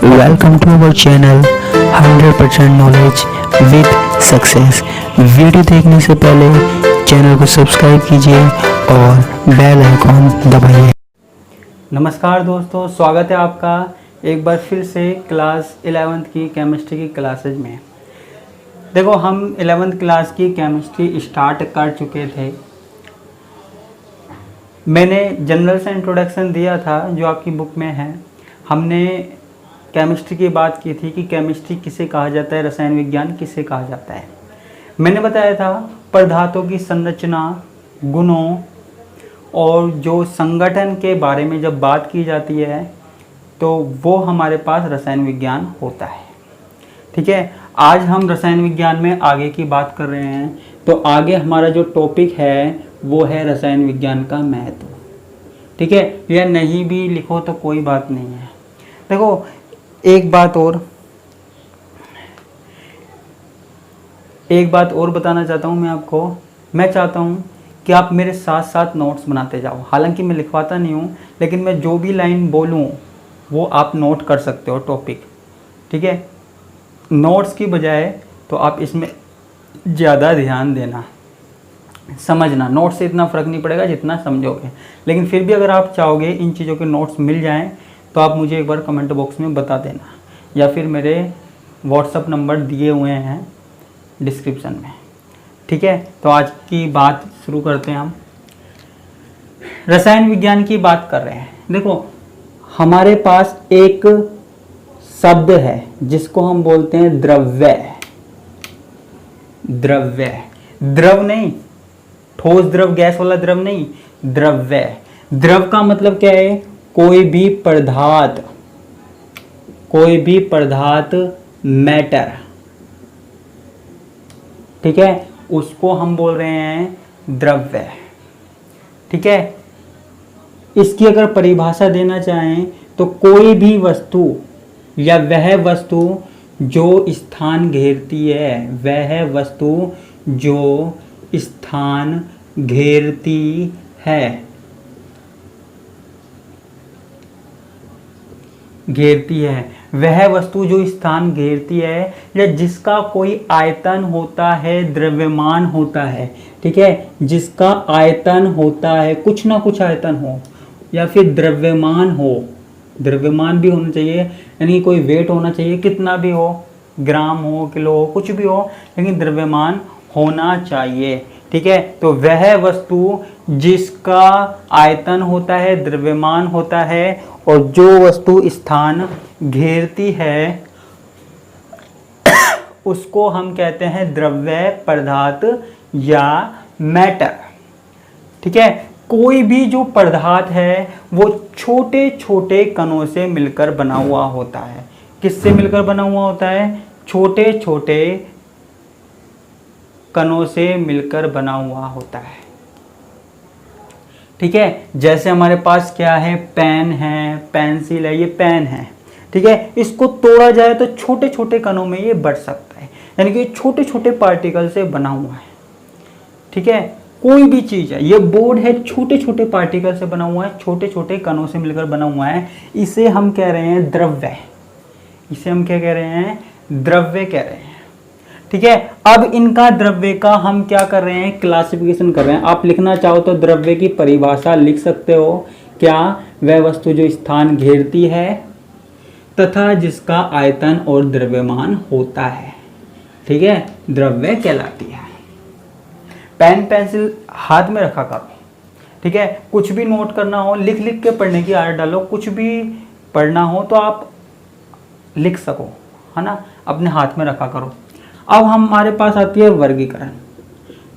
Welcome to our channel 100% knowledge with success. Video देखने से पहले चैनल को सब्सक्राइब कीजिए और बेल आइकॉन दबाइए। नमस्कार दोस्तों, स्वागत है आपका एक बार फिर से क्लास 11th की केमिस्ट्री की क्लासेज में। देखो, हम 11th क्लास की केमिस्ट्री स्टार्ट कर चुके थे। मैंने जनरल से इंट्रोडक्शन दिया था जो आपकी बुक में है। हमने केमिस्ट्री की बात की थी कि केमिस्ट्री किसे कहा जाता है, रसायन विज्ञान किसे कहा जाता है। मैंने बताया था पदार्थों की संरचना, गुणों और जो संगठन के बारे में जब बात की जाती है तो वो हमारे पास रसायन विज्ञान होता है। ठीक है, आज हम रसायन विज्ञान में आगे की बात कर रहे हैं। तो आगे हमारा जो टॉपिक है वो है रसायन विज्ञान का महत्व। ठीक है, या नहीं भी लिखो तो कोई बात नहीं है। देखो, एक बात और बताना चाहता हूँ मैं आपको। मैं चाहता हूँ कि आप मेरे साथ साथ नोट्स बनाते जाओ। हालांकि मैं लिखवाता नहीं हूँ, लेकिन मैं जो भी लाइन बोलूँ वो आप नोट कर सकते हो टॉपिक। ठीक है, नोट्स की बजाय तो आप इसमें ज़्यादा ध्यान देना, समझना। नोट्स से इतना फ़र्क नहीं पड़ेगा जितना समझोगे, लेकिन फिर भी अगर आप चाहोगे इन चीज़ों के नोट्स मिल जाएं तो आप मुझे एक बार कमेंट बॉक्स में बता देना, या फिर मेरे व्हाट्सअप नंबर दिए हुए हैं डिस्क्रिप्शन में। ठीक है, तो आज की बात शुरू करते हैं। हम रसायन विज्ञान की बात कर रहे हैं। देखो, हमारे पास एक शब्द है जिसको हम बोलते हैं द्रव्य। द्रव नहीं, ठोस द्रव, गैस वाला द्रव नहीं, द्रव्य। द्रव का मतलब क्या है? कोई भी पदार्थ मैटर। ठीक है, उसको हम बोल रहे हैं द्रव्य। ठीक है, इसकी अगर परिभाषा देना चाहें तो कोई भी वस्तु या वह वस्तु जो स्थान घेरती है, वह वस्तु जो स्थान घेरती है, वह वस्तु जो स्थान घेरती है या जिसका कोई आयतन होता है, द्रव्यमान होता है। ठीक है, जिसका आयतन होता है, कुछ ना कुछ आयतन हो या फिर द्रव्यमान हो। द्रव्यमान भी होना चाहिए, यानी कोई वेट होना चाहिए, कितना भी हो, ग्राम हो, किलो हो, कुछ भी हो, लेकिन द्रव्यमान होना चाहिए। ठीक है, तो वह वस्तु जिसका आयतन होता है, द्रव्यमान होता है और जो वस्तु स्थान घेरती है उसको हम कहते हैं द्रव्य, पदार्थ या मैटर। ठीक है, कोई भी जो पदार्थ है वो छोटे छोटे कणों से मिलकर बना हुआ होता है। किससे मिलकर बना हुआ होता है? छोटे छोटे कणों से मिलकर बना हुआ होता है। ठीक है, जैसे हमारे पास क्या है? पेन है, पेंसिल है, ये पेन है। ठीक है, इसको तोड़ा जाए तो छोटे छोटे कणों में ये बढ़ सकता है, यानी कि छोटे छोटे पार्टिकल से बना हुआ है। ठीक है, कोई भी चीज़ है, ये बोर्ड है, छोटे छोटे पार्टिकल से बना हुआ है, छोटे छोटे कणों से मिलकर बना हुआ है। इसे हम कह रहे हैं द्रव्य। इसे हम क्या कह रहे हैं? द्रव्य कह रहे हैं। ठीक है, अब इनका द्रव्य का हम क्या कर रहे हैं? क्लासिफिकेशन कर रहे हैं। आप लिखना चाहो तो द्रव्य की परिभाषा लिख सकते हो। क्या? वह वस्तु जो स्थान घेरती है तथा जिसका आयतन और द्रव्यमान होता है। ठीक है, द्रव्य कहलाती है। पेन पेंसिल हाथ में रखा करो। ठीक है, कुछ भी नोट करना हो, लिख लिख के पढ़ने की आदत डालो। कुछ भी पढ़ना हो तो आप लिख सको, है ना, अपने हाथ में रखा करो। अब हमारे पास आती है वर्गीकरण।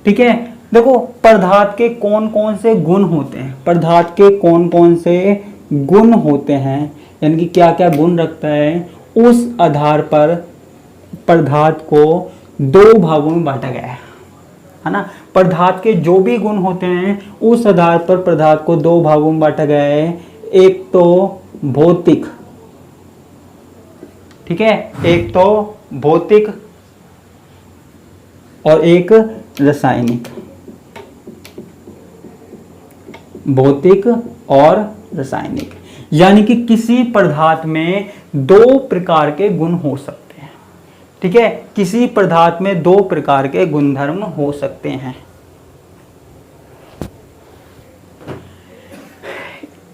ठीक है, देखो, पदार्थ के कौन कौन से गुण होते हैं, पदार्थ के कौन कौन से गुण होते हैं, यानी कि क्या क्या गुण रखता है, उस आधार पर पदार्थ को दो भागों में बांटा गया है ना। पदार्थ के जो भी गुण होते हैं उस आधार पर पदार्थ को दो भागों में बांटा गया है। एक तो भौतिक, ठीक है, एक तो भौतिक और एक रासायनिक। भौतिक और रासायनिक, यानी कि किसी पदार्थ में दो प्रकार के गुण हो सकते हैं। ठीक है, किसी पदार्थ में दो प्रकार के गुणधर्म हो सकते हैं।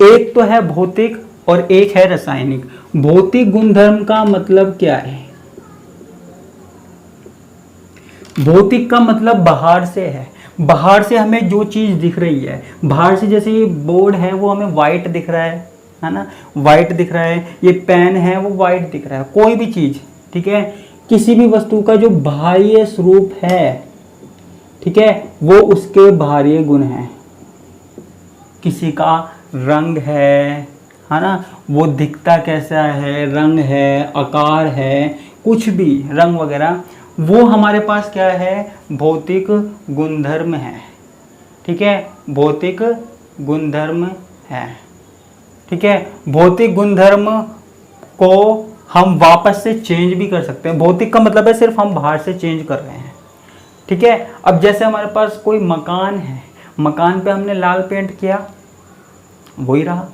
एक तो है भौतिक और एक है रासायनिक। भौतिक गुणधर्म का मतलब क्या है? भौतिक का मतलब बाहर से है। बाहर से हमें जो चीज दिख रही है, बाहर से जैसे ये बोर्ड है वो हमें वाइट दिख रहा है ना, वाइट दिख रहा है। ये पेन है वो वाइट दिख रहा है। कोई भी चीज, ठीक है, किसी भी वस्तु का जो बाहरी स्वरूप है, ठीक है, वो उसके बाहरी गुण है। किसी का रंग है ना, वो दिखता कैसा है, रंग है, आकार है, कुछ भी रंग वगैरह, वो हमारे पास क्या है? भौतिक गुणधर्म है। ठीक है, भौतिक गुणधर्म है। ठीक है, भौतिक गुणधर्म को हम वापस से चेंज भी कर सकते हैं। भौतिक का मतलब है सिर्फ हम बाहर से चेंज कर रहे हैं। ठीक है, अब जैसे हमारे पास कोई मकान है, मकान पे हमने लाल पेंट किया, वही रहा।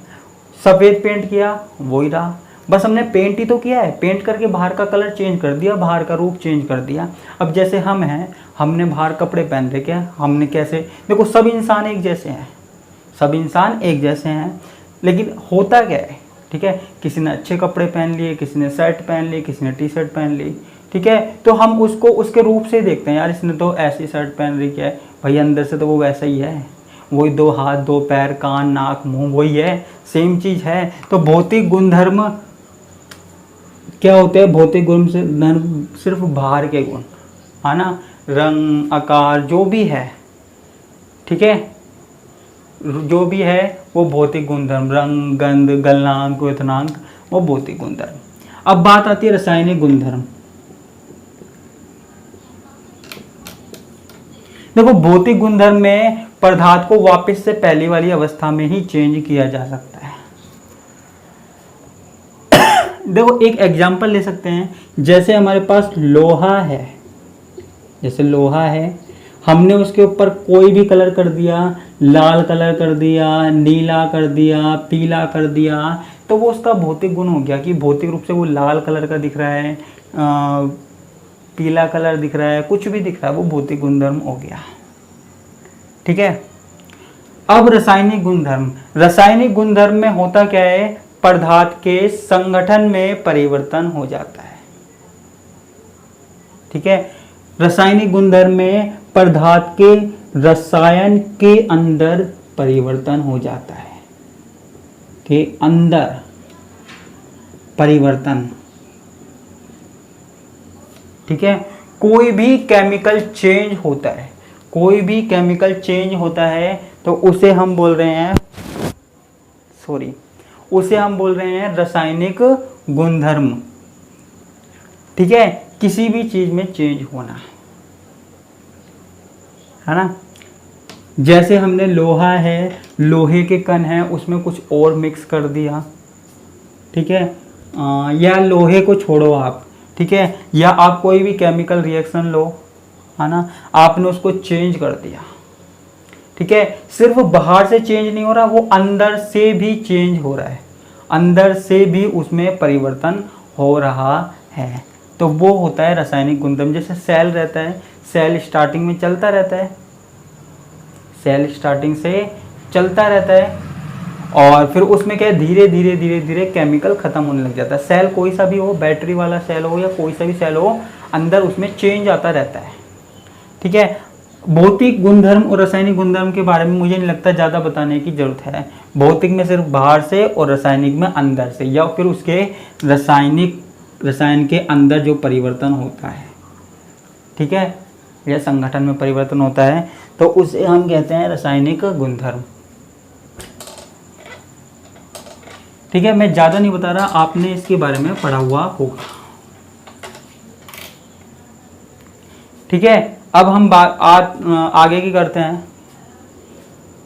सफ़ेद पेंट किया, वही रहा। बस हमने पेंट ही तो किया है, पेंट करके बाहर का कलर चेंज कर दिया, बाहर का रूप चेंज कर दिया। अब जैसे हम हैं, हमने बाहर कपड़े पहन रखे हैं, हमने कैसे, देखो सब इंसान एक जैसे हैं, सब इंसान एक जैसे हैं, लेकिन होता क्या है? ठीक है, किसी ने अच्छे कपड़े पहन लिए, किसी ने शर्ट पहन ली, किसी ने टी शर्ट पहन ली। ठीक है, तो हम उसको उसके रूप से देखते हैं, यार इसने तो ऐसी शर्ट पहन रही है, भाई अंदर से तो वो वैसा ही है, वही दो हाथ, दो पैर, कान, नाक, मुंह वही है, सेम चीज है। तो भौतिक गुणधर्म क्या होते हैं? भौतिक गुणधर्म सिर्फ बाहर के गुण, है ना, रंग, आकार, जो भी है, ठीक है, जो भी है वो भौतिक गुणधर्म, रंग, गंध, गलनांक, क्वथनांक, वो भौतिक गुणधर्म। अब बात आती है रासायनिक गुणधर्म। देखो, भौतिक गुणधर्म में पदार्थ को वापस से पहली वाली अवस्था में ही चेंज किया जा सकता है। देखो, एक एग्जांपल ले सकते हैं, जैसे हमारे पास लोहा है, जैसे लोहा है, हमने उसके ऊपर कोई भी कलर कर दिया, लाल कलर कर दिया, नीला कर दिया, पीला कर दिया, तो वो उसका भौतिक गुण हो गया कि भौतिक रूप से वो लाल कलर का दिख रहा है, पीला कलर दिख रहा है, कुछ भी दिख रहा है, वो भौतिक गुणधर्म हो गया। ठीक है, अब रासायनिक गुणधर्म। रासायनिक गुणधर्म में होता क्या है? पदार्थ के संगठन में परिवर्तन हो जाता है। ठीक है, रासायनिक गुणधर्म में पदार्थ के रसायन के अंदर परिवर्तन हो जाता है, के अंदर परिवर्तन। ठीक है, कोई भी केमिकल चेंज होता है, कोई भी केमिकल चेंज होता है तो उसे हम बोल रहे हैं, उसे हम बोल रहे हैं रासायनिक गुणधर्म। ठीक है, किसी भी चीज में चेंज होना, है ना। जैसे हमने लोहा है, लोहे के कण है, उसमें कुछ और मिक्स कर दिया, ठीक है, या लोहे को छोड़ो आप, ठीक है, या आप कोई भी केमिकल रिएक्शन लो, है ना, आपने उसको चेंज कर दिया। ठीक है, सिर्फ बाहर से चेंज नहीं हो रहा, वो अंदर से भी चेंज हो रहा है, अंदर से भी उसमें परिवर्तन हो रहा है, तो वो होता है रासायनिक गुणधर्म। जैसे सेल रहता है, सेल स्टार्टिंग में चलता रहता है, सेल स्टार्टिंग से चलता रहता है और फिर उसमें क्या है, धीरे धीरे धीरे धीरे केमिकल खत्म होने लग जाता है। सेल कोई सा भी हो, बैटरी वाला सेल हो या कोई सा भी सेल हो, अंदर उसमें चेंज आता रहता है। ठीक है, भौतिक गुणधर्म और रासायनिक गुणधर्म के बारे में मुझे नहीं लगता ज़्यादा बताने की जरूरत है। भौतिक में सिर्फ बाहर से और रासायनिक में अंदर से, या फिर उसके रसायन के अंदर जो परिवर्तन होता है, ठीक है, या संगठन में परिवर्तन होता है, तो उसे हम कहते हैं रासायनिक गुणधर्म। ठीक है, मैं ज़्यादा नहीं बता रहा, आपने इसके बारे में पढ़ा हुआ होगा। ठीक है, अब हम आगे की करते हैं।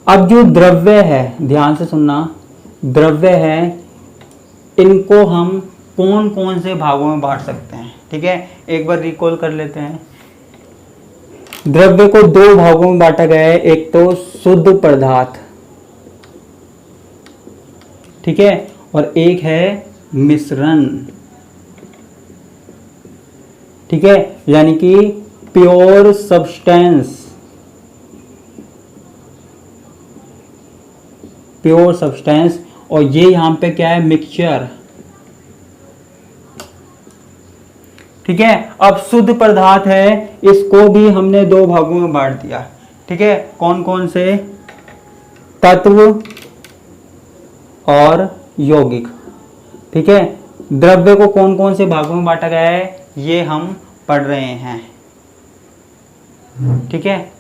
अब जो द्रव्य है, ध्यान से सुनना, द्रव्य है, इनको हम कौन कौन से भागों में बांट सकते हैं। ठीक है, एक बार रिकॉल कर लेते हैं। द्रव्य को दो भागों में बांटा गया है, एक तो शुद्ध पदार्थ, ठीक है, और एक है मिश्रण। ठीक है, यानी कि प्योर सब्सटेंस, प्योर सब्सटेंस, और ये यहां पे क्या है, मिक्सचर। ठीक है, अब शुद्ध पदार्थ है, इसको भी हमने दो भागों में बांट दिया। ठीक है, कौन कौन से, तत्व और यौगिक। ठीक है, द्रव्य को कौन कौन से भागों में बांटा गया है ये हम पढ़ रहे हैं। ठीक है,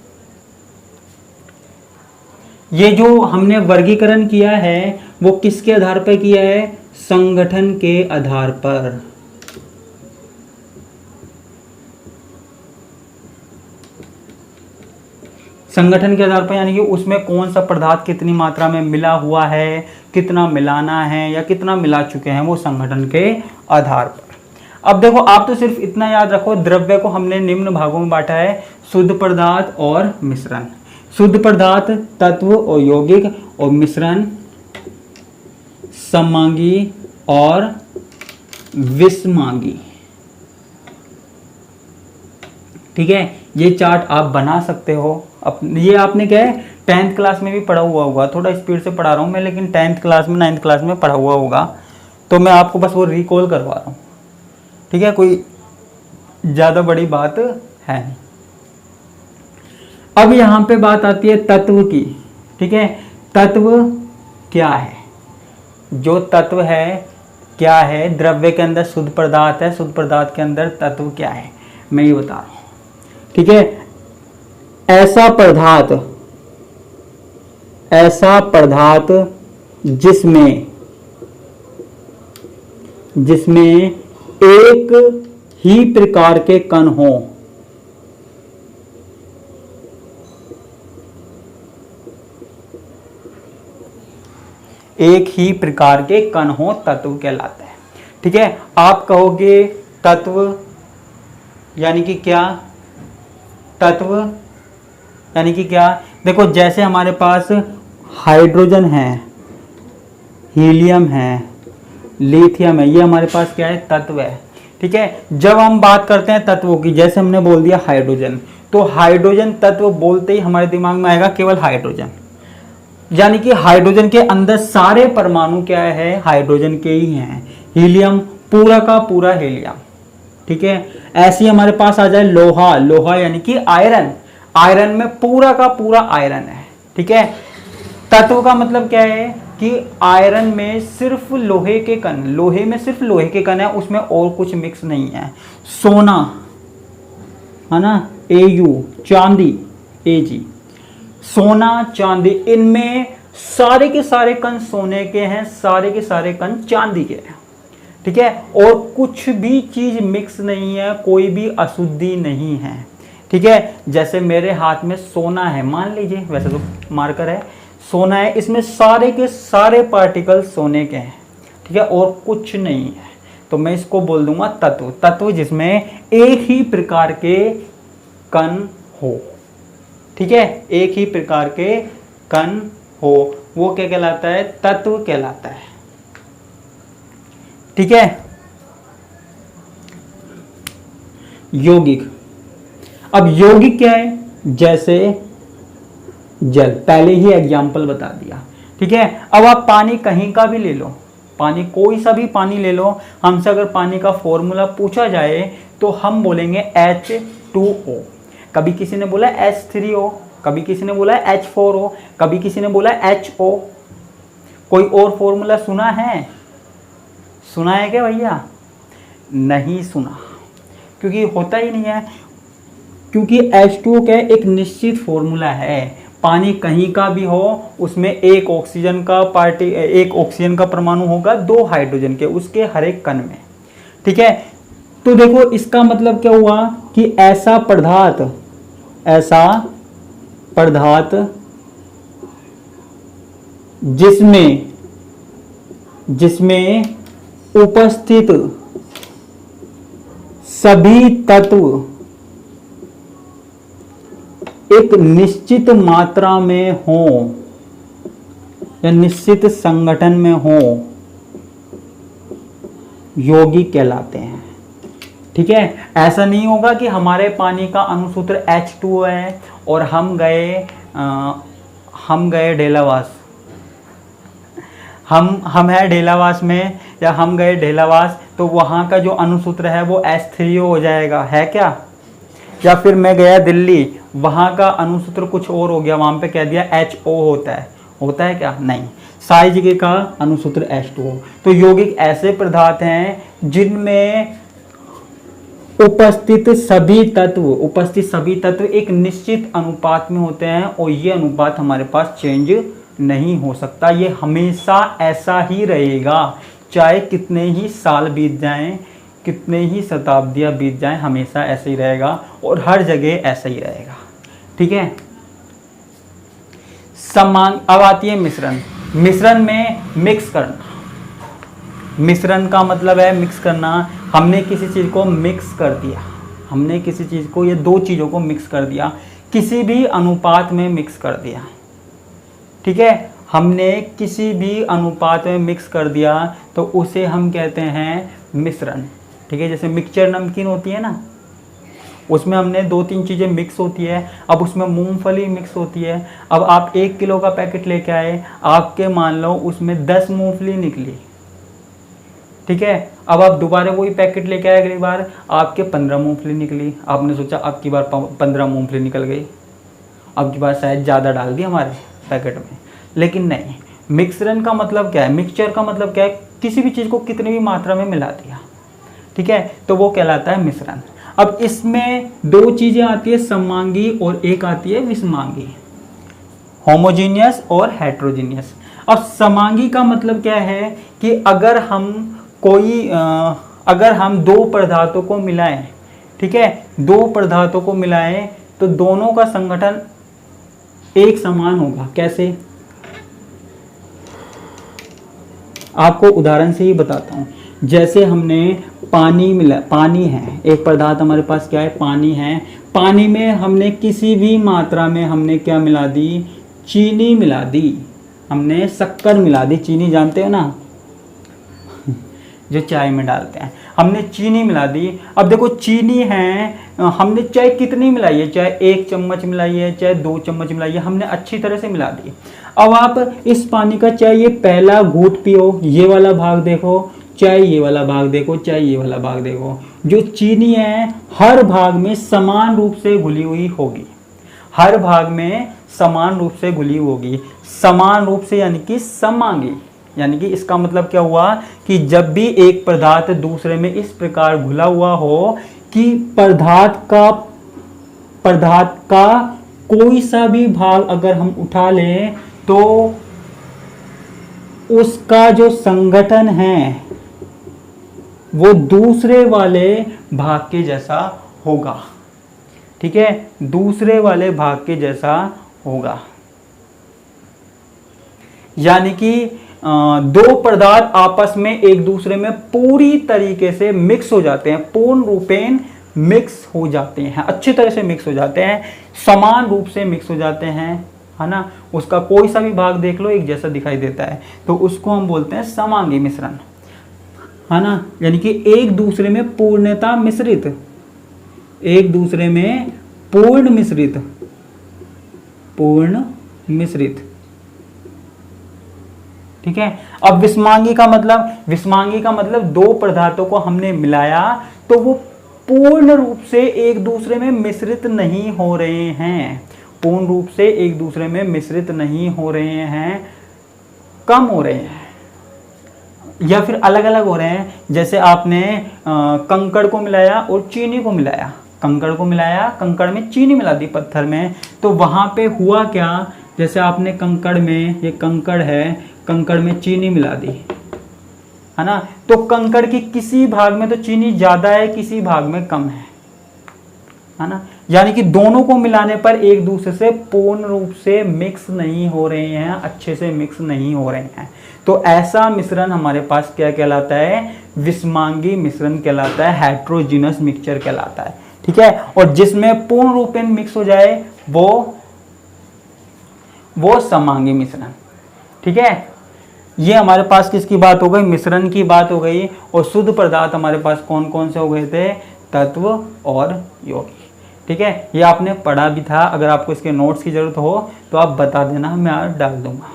ये जो हमने वर्गीकरण किया है वो किसके आधार पर किया है, संगठन के आधार पर। संगठन के आधार पर, यानी कि उसमें कौन सा पदार्थ कितनी मात्रा में मिला हुआ है, कितना मिलाना है या कितना मिला चुके हैं, वो संगठन के आधार पर। अब देखो, आप तो सिर्फ इतना याद रखो, द्रव्य को हमने निम्न भागों में बांटा है, शुद्ध पदार्थ और मिश्रण। शुद्ध पदार्थ तत्व और यौगिक, और मिश्रण सममांगी और विषमांगी। ठीक है, ये चार्ट आप बना सकते हो। ये आपने क्या है 10th क्लास में भी पढ़ा हुआ होगा, थोड़ा स्पीड से पढ़ा रहा हूँ मैं, लेकिन 10th क्लास में 9th क्लास में पढ़ा हुआ होगा, तो मैं आपको बस वो रिकॉल करवा रहा हूँ। ठीक है, कोई ज़्यादा बड़ी बात है नहीं। अब यहाँ पे बात आती है तत्व की। ठीक है, तत्व क्या है, जो तत्व है क्या है, द्रव्य के अंदर शुद्ध पदार्थ है, शुद्ध पदार्थ के अंदर तत्व क्या है, मैं ये बता रहा हूँ। ठीक है, ऐसा पदार्थ जिसमें एक ही प्रकार के कण हो, एक ही प्रकार के कण हो, तत्व कहलाता है। ठीक है, आप कहोगे तत्व यानी कि क्या, तत्व यानी कि क्या, देखो जैसे हमारे पास हाइड्रोजन है, हीलियम है, लिथियम है, ये हमारे पास क्या है, तत्व है। ठीक है, जब हम बात करते हैं तत्वों की, जैसे हमने बोल दिया हाइड्रोजन, तो हाइड्रोजन तत्व बोलते ही हमारे दिमाग में आएगा केवल हाइड्रोजन, यानी कि हाइड्रोजन के अंदर सारे परमाणु क्या है, हाइड्रोजन के ही हैं। हीलियम पूरा का पूरा हीलियम। ठीक है, ऐसे ही हमारे पास आ जाए लोहा, लोहा यानी कि आयरन, आयरन में पूरा का पूरा आयरन है। ठीक है, तत्व का मतलब क्या है कि आयरन में सिर्फ लोहे के कण, लोहे में सिर्फ लोहे के कण है, उसमें और कुछ मिक्स नहीं है। सोना है ना, Au, चांदी Ag, सोना चांदी, इनमें सारे के सारे कण सोने के हैं, सारे के सारे कण चांदी के हैं। ठीक है, और कुछ भी चीज मिक्स नहीं है, कोई भी अशुद्धि नहीं है। ठीक है, जैसे मेरे हाथ में सोना है, मान लीजिए, वैसे तो मार्कर है, सोना है, इसमें सारे के सारे पार्टिकल सोने के हैं। ठीक है, और कुछ नहीं है, तो मैं इसको बोल दूंगा तत्व। तत्व जिसमें एक ही प्रकार के कण हो। ठीक है, एक ही प्रकार के कण हो, वो क्या कहलाता है, तत्व कहलाता है। ठीक है, यौगिक। अब यौगिक क्या है, जैसे जल, पहले ही एग्जाम्पल बता दिया। ठीक है, अब आप पानी कहीं का भी ले लो, पानी कोई सा भी पानी ले लो, हमसे अगर पानी का फॉर्मूला पूछा जाए तो हम बोलेंगे H2O, कभी किसी ने बोला H3O, कभी किसी ने बोला H4O, कभी किसी ने बोला HO। कोई और फॉर्मूला सुना है, सुना है क्या भैया, नहीं सुना, क्योंकि होता ही नहीं है, क्योंकि H2O का एक निश्चित फॉर्मूला है। पानी कहीं का भी हो, उसमें एक ऑक्सीजन का परमाणु होगा, 2 हाइड्रोजन के, उसके हर एक कण में। ठीक है, तो देखो इसका मतलब क्या हुआ कि ऐसा पदार्थ जिसमें उपस्थित सभी तत्व एक निश्चित मात्रा में हो या निश्चित संगठन में हो, यौगिक कहलाते हैं। ठीक है, ऐसा नहीं होगा कि हमारे पानी का अणुसूत्र H2 है और हम गए डेलावास, हम है डेलावास में, या हम गए डेलावास तो वहाँ का जो अणुसूत्र है वो H3O हो जाएगा, है क्या? या फिर मैं गया दिल्ली, वहाँ का अणुसूत्र कुछ और हो गया, वहाँ पे कह दिया HO होता है क्या? नहीं, सारी जगह का अणुसूत्र H2O। तो यौगिक ऐसे पदार्थ हैं जिनमें उपस्थित सभी तत्व एक निश्चित अनुपात में होते हैं और ये अनुपात हमारे पास चेंज नहीं हो सकता, ये हमेशा ऐसा ही रहेगा, चाहे कितने ही साल बीत जाएं, कितने ही शताब्दियां बीत जाएं, हमेशा ऐसे ही रहेगा और हर जगह ऐसा ही रहेगा। ठीक है, अब आती है मिश्रण में मिक्स करना। मिश्रण का मतलब है मिक्स करना। हमने किसी चीज़ को मिक्स कर दिया, ये दो चीज़ों को मिक्स कर दिया, किसी भी अनुपात में मिक्स कर दिया। ठीक है, हमने किसी भी अनुपात में मिक्स कर दिया तो उसे हम कहते हैं मिश्रण। ठीक है, जैसे मिक्सचर नमकीन होती है ना, उसमें हमने 2-3 चीज़ें मिक्स होती है। अब उसमें मूंगफली मिक्स होती है। अब आप 1 किलो का पैकेट लेके आए, आपके मान लो उसमें 10 मूंगफली निकली। ठीक है, अब आप दोबारा वही पैकेट लेके आए अगली बार, आपके 15 मूंगफली निकली। आपने सोचा अब की बार 15 मूंगफली निकल गई, अब की बार शायद ज़्यादा डाल दी हमारे पैकेट में, लेकिन नहीं। मिश्रण का मतलब क्या है? मिक्सचर का मतलब क्या है? किसी भी चीज़ को कितनी भी मात्रा में मिला दिया। ठीक है, तो वो कहलाता है मिश्रण। अब इसमें 2 चीज़ें आती है, समांगी और एक आती है विषमांगी, होमोजीनियस और हेट्रोजीनियस। अब समांगी का मतलब क्या है कि अगर हम 2 पदार्थों को मिलाएं, ठीक है, 2 पदार्थों को मिलाएं तो दोनों का संगठन एक समान होगा। कैसे? आपको उदाहरण से ही बताता हूँ। जैसे हमने पानी है, एक पदार्थ हमारे पास क्या है? पानी है। पानी में हमने किसी भी मात्रा में हमने क्या मिला दी? चीनी मिला दी, हमने शक्कर मिला दी। चीनी जानते हो ना, जो चाय में डालते हैं, हमने चीनी मिला दी। अब देखो चीनी है, हमने चाय कितनी मिलाई है? चाहे 1 चम्मच मिलाई है, चाहे 2 चम्मच मिलाई है, हमने अच्छी तरह से मिला दी। अब आप इस पानी का चाहे ये पहला घूंट पियो, ये वाला भाग देखो, चाहे ये वाला भाग देखो, चाहे ये वाला भाग देखो, जो चीनी है हर भाग में समान रूप से घुली हुई होगी, हर भाग में समान रूप से घुली होगी। समान रूप से यानी कि समांगी, यानी कि इसका मतलब क्या हुआ कि जब भी एक पदार्थ दूसरे में इस प्रकार घुला हुआ हो कि पदार्थ का कोई सा भी भाग अगर हम उठा लें तो उसका जो संगठन है वो दूसरे वाले भाग के जैसा होगा। ठीक है, दूसरे वाले भाग के जैसा होगा, यानी कि 2 पदार्थ आपस में एक दूसरे में पूरी तरीके से मिक्स हो जाते हैं, पूर्ण रूपेण मिक्स हो जाते हैं, अच्छी तरह से मिक्स हो जाते हैं, समान रूप से मिक्स हो जाते हैं, है ना। उसका कोई सा भी भाग देख लो एक जैसा दिखाई देता है, तो उसको हम बोलते हैं समांगी मिश्रण, है ना। यानी कि एक दूसरे में पूर्णता मिश्रित, एक दूसरे में पूर्ण मिश्रित। ठीक है, अब विषमांगी का मतलब 2 पदार्थों को हमने मिलाया तो वो पूर्ण रूप से एक दूसरे में मिश्रित नहीं हो रहे हैं, पूर्ण रूप से एक दूसरे में मिश्रित नहीं हो रहे हैं, कम हो रहे हैं या फिर अलग अलग हो रहे हैं। जैसे आपने कंकड़ को मिलाया और चीनी को मिलाया, कंकड़ में चीनी मिला दी पत्थर में, तो वहां पे हुआ क्या? जैसे आपने कंकड़ में, ये कंकड़ है, कंकड़ में चीनी मिला दी, है ना, तो कंकड़ की किसी भाग में तो चीनी ज्यादा है, किसी भाग में कम है ना। यानी कि दोनों को मिलाने पर एक दूसरे से पूर्ण रूप से मिक्स नहीं हो रहे हैं, अच्छे से मिक्स नहीं हो रहे हैं। तो ऐसा मिश्रण हमारे पास क्या कहलाता है? विषमांगी मिश्रण कहलाता है, हेट्रोजीनस मिक्सचर कहलाता है। ठीक है, और जिसमें पूर्ण रूप में मिक्स हो जाए वो समांगी मिश्रण। ठीक है, ये हमारे पास किसकी बात हो गई, मिश्रण की बात हो गई। और शुद्ध पदार्थ हमारे पास कौन कौन से हो गए थे, तत्व और यौगिक। ठीक है, ये आपने पढ़ा भी था। अगर आपको इसके नोट्स की ज़रूरत हो तो आप बता देना, मैं आज डाल दूंगा।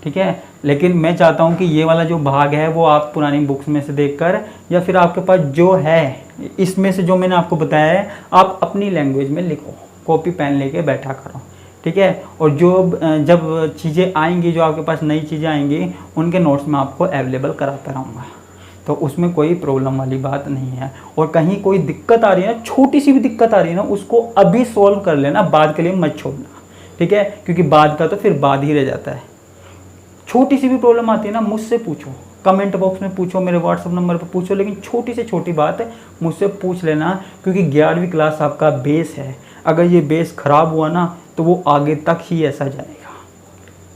ठीक है, लेकिन मैं चाहता हूँ कि ये वाला जो भाग है वो आप पुरानी बुक्स में से देखकर या फिर आपके पास जो है इसमें से जो मैंने आपको बताया है आप अपनी लैंग्वेज में लिखो, कॉपी पेन लेके बैठा करो। ठीक है, और जो जब चीज़ें आएंगी, जो आपके पास नई चीज़ें आएंगी, उनके नोट्स मैं आपको अवेलेबल कराता रहूँगा, तो उसमें कोई प्रॉब्लम वाली बात नहीं है। और कहीं कोई दिक्कत आ रही है ना, छोटी सी भी दिक्कत आ रही है ना, उसको अभी सॉल्व कर लेना, बाद के लिए मत छोड़ना। ठीक है, क्योंकि बाद का तो फिर बाद ही रह जाता है। छोटी सी भी प्रॉब्लम आती है ना, मुझसे पूछो, कमेंट बॉक्स में पूछो, मेरे व्हाट्सअप नंबर पर पूछो, लेकिन छोटी से छोटी बात मुझसे पूछ लेना, क्योंकि 11वीं क्लास आपका बेस है। अगर ये बेस खराब हुआ ना तो वो आगे तक ही ऐसा जाएगा।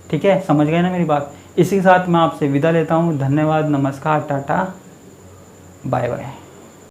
ठीक है, समझ गए ना मेरी बात। इसी के साथ मैं आपसे विदा लेता हूँ। धन्यवाद, नमस्कार, टाटा, बाय बाय।